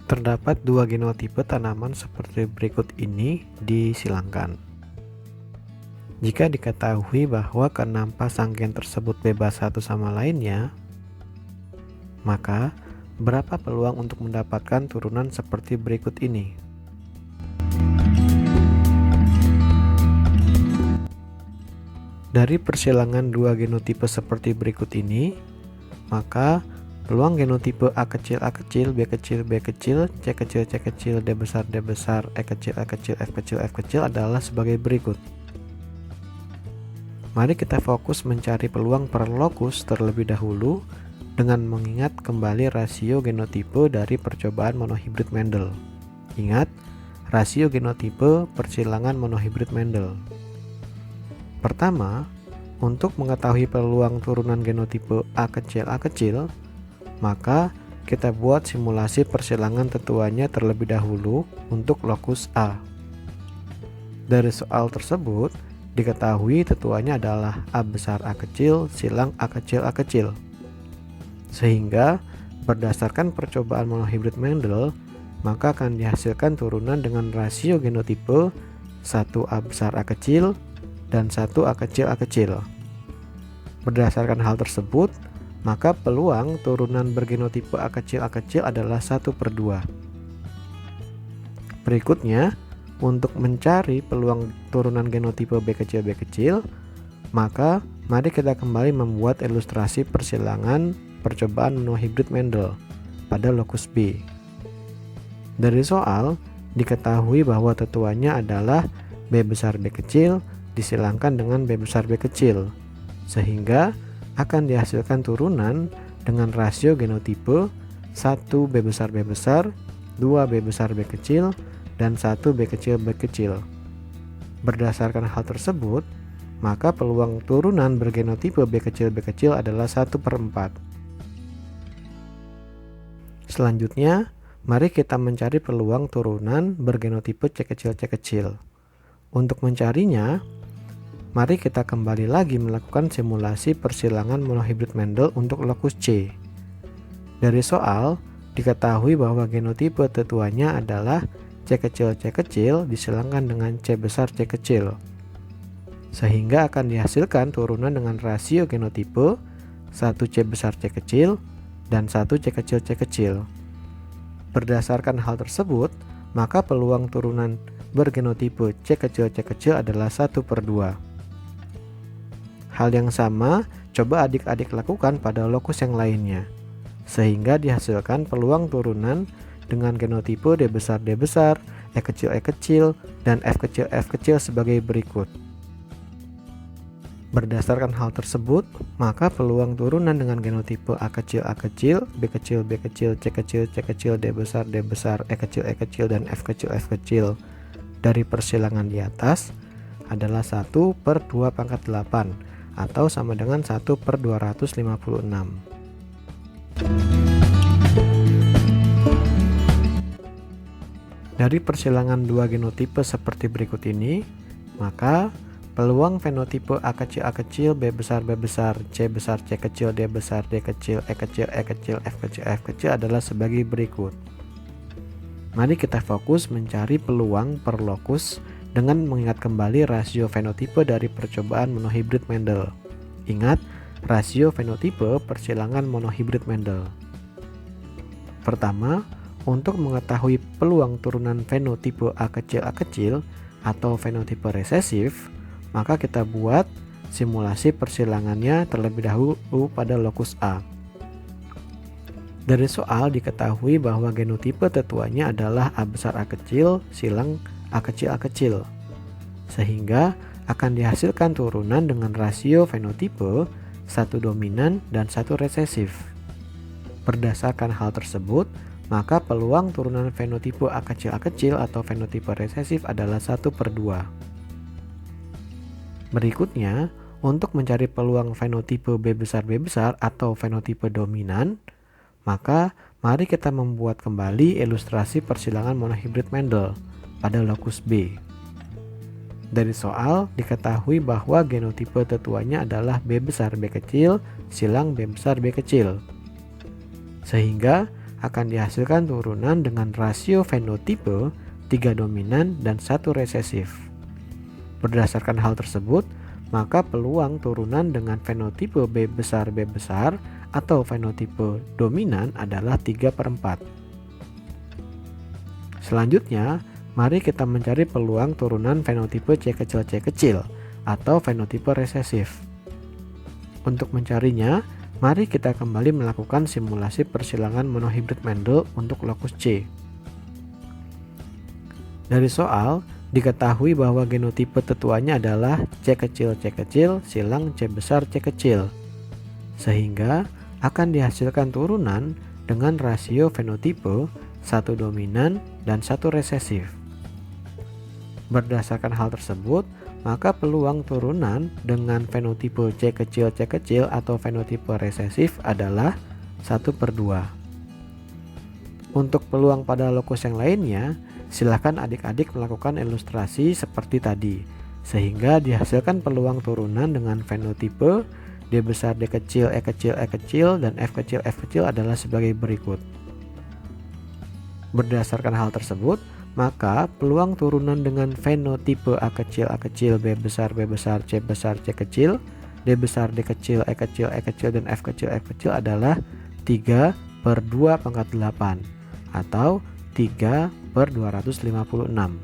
Terdapat dua genotipe tanaman seperti berikut ini disilangkan. Jika diketahui bahwa keenam pasang gen tersebut bebas satu sama lainnya, maka berapa peluang untuk mendapatkan turunan seperti berikut ini? Dari persilangan dua genotipe seperti berikut ini, maka peluang genotipe A kecil, B kecil, B kecil, C kecil, C kecil, D besar, D besar, E kecil, E kecil, F kecil, F kecil adalah sebagai berikut. Mari kita fokus mencari peluang per lokus terlebih dahulu dengan mengingat kembali rasio genotipe dari percobaan monohibrid Mendel. Ingat, rasio genotipe persilangan monohibrid Mendel. Pertama, untuk mengetahui peluang turunan genotipe A kecil, maka kita buat simulasi persilangan tetuannya terlebih dahulu untuk lokus A. Dari soal tersebut, diketahui tetuannya adalah A besar A kecil silang A kecil. Sehingga, berdasarkan percobaan monohibrid Mendel, maka akan dihasilkan turunan dengan rasio genotipe 1 A besar A kecil dan 1 A kecil. Berdasarkan hal tersebut, maka peluang turunan bergenotipe A kecil adalah 1/2. Berikutnya, untuk mencari peluang turunan genotipe B kecil, maka mari kita kembali membuat ilustrasi persilangan percobaan monohibrid Mendel pada lokus B. Dari soal, diketahui bahwa tetuannya adalah B besar B kecil disilangkan dengan B besar B kecil, sehingga akan dihasilkan turunan dengan rasio genotipe 1 B besar, 2 B besar B kecil, dan 1 B kecil. Berdasarkan hal tersebut, maka peluang turunan bergenotipe B kecil adalah 1/4. Selanjutnya, mari kita mencari peluang turunan bergenotipe C kecil. Untuk mencarinya, mari kita kembali lagi melakukan simulasi persilangan monohibrid Mendel untuk lokus C. Dari soal, diketahui bahwa genotipe tetuannya adalah C kecil disilangkan dengan C besar C kecil. Sehingga akan dihasilkan turunan dengan rasio genotipe 1 C besar C kecil dan 1 C kecil. Berdasarkan hal tersebut, maka peluang turunan bergenotipe C kecil adalah 1/2. Hal yang sama coba adik-adik lakukan pada lokus yang lainnya, sehingga dihasilkan peluang turunan dengan genotipe D besar, E kecil, dan F kecil sebagai berikut. Berdasarkan hal tersebut, maka peluang turunan dengan genotipe A kecil, B kecil, C kecil, D besar, E kecil, dan F kecil dari persilangan di atas adalah 1/2⁸ atau sama dengan 1/256. Dari persilangan dua genotipe seperti berikut ini, maka peluang fenotipe A kecil, B besar, C besar, C kecil, D besar, D kecil, E kecil, F kecil adalah sebagai berikut. Mari kita fokus mencari peluang per lokus dengan mengingat kembali rasio fenotipe dari percobaan monohibrid Mendel. Ingat, rasio fenotipe persilangan monohibrid Mendel. Pertama, untuk mengetahui peluang turunan fenotipe A kecil atau fenotipe resesif, maka kita buat simulasi persilangannya terlebih dahulu pada lokus A. Dari soal diketahui bahwa genotipe tetuannya adalah A besar A kecil silang A kecil, sehingga akan dihasilkan turunan dengan rasio fenotipe 1 dominan dan 1 resesif. Berdasarkan hal tersebut, maka peluang turunan fenotipe A kecil atau fenotipe resesif adalah 1/2. Berikutnya, untuk mencari peluang fenotipe B besar atau fenotipe dominan, maka mari kita membuat kembali ilustrasi persilangan monohibrid Mendel pada lokus B. Dari soal diketahui bahwa genotipe tetuannya adalah B besar B kecil silang B besar B kecil, sehingga akan dihasilkan turunan dengan rasio fenotipe 3 dominan dan 1 resesif. Berdasarkan hal tersebut, maka peluang turunan dengan fenotipe B besar atau fenotipe dominan adalah 3/4. Selanjutnya, mari kita mencari peluang turunan fenotipe C kecil atau fenotipe resesif. Untuk mencarinya, mari kita kembali melakukan simulasi persilangan monohibrid Mendel untuk lokus C. Dari soal, diketahui bahwa genotipe tetuanya adalah C kecil silang C besar C kecil, sehingga akan dihasilkan turunan dengan rasio fenotipe 1 dominan dan 1 resesif. Berdasarkan hal tersebut, maka peluang turunan dengan fenotipe C kecil atau fenotipe resesif adalah 1/2. Untuk peluang pada lokus yang lainnya, silakan adik-adik melakukan ilustrasi seperti tadi, sehingga dihasilkan peluang turunan dengan fenotipe D besar D kecil E kecil dan F kecil adalah sebagai berikut. Berdasarkan hal tersebut, maka peluang turunan dengan fenotipe A kecil, B besar C besar C kecil, D besar D kecil, E kecil dan F kecil adalah 3/2/8 atau 3/256.